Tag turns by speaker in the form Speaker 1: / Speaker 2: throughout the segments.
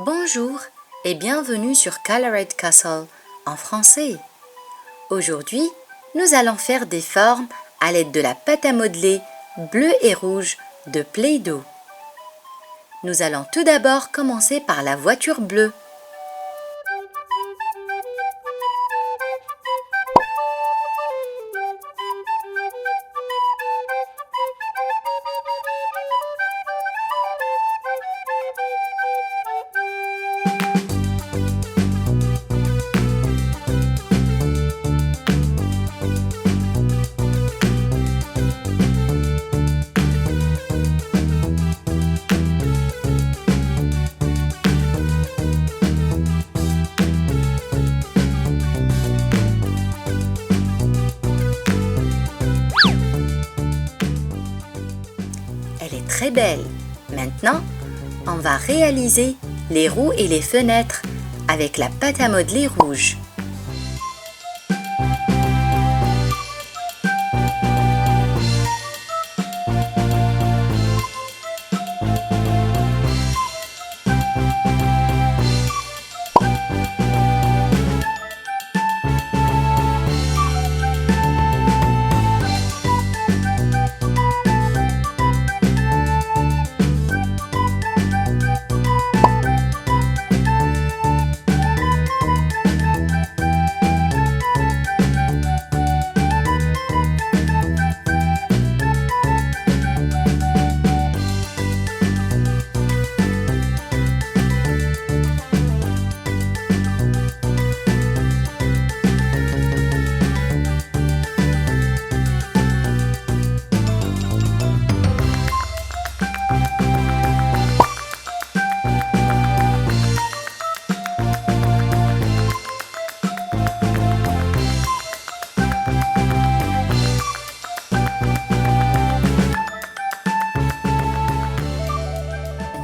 Speaker 1: Bonjour et bienvenue sur Colored Castle en français. Aujourd'hui, nous allons faire des formes à l'aide de la pâte à modeler bleu et rouge de PlayDoh. Nous allons tout d'abord commencer par la voiture bleue. Elle est très belle. Maintenant, on va réaliser les roues et les fenêtres avec la pâte à modeler rouge.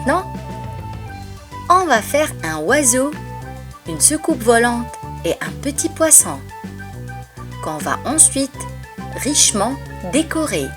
Speaker 1: Maintenant, on va faire un oiseau, une soucoupe volante et un petit poisson qu'on va ensuite richement décorer.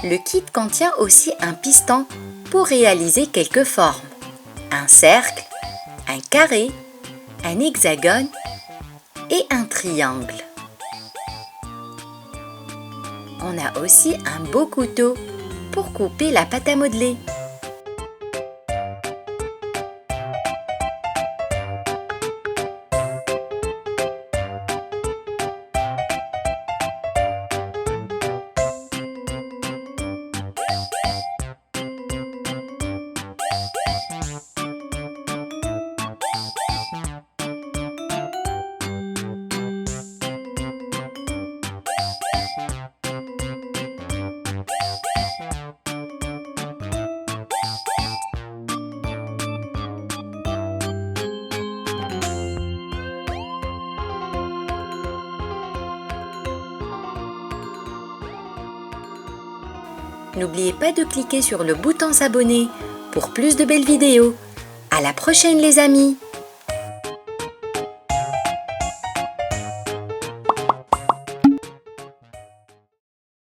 Speaker 1: Le kit contient aussi un piston pour réaliser quelques formes. Un cercle, un carré, un hexagone et un triangle. On a aussi un beau couteau pour couper la pâte à modeler. N'oubliez pas de cliquer sur le bouton s'abonner pour plus de belles vidéos. À la prochaine les amis!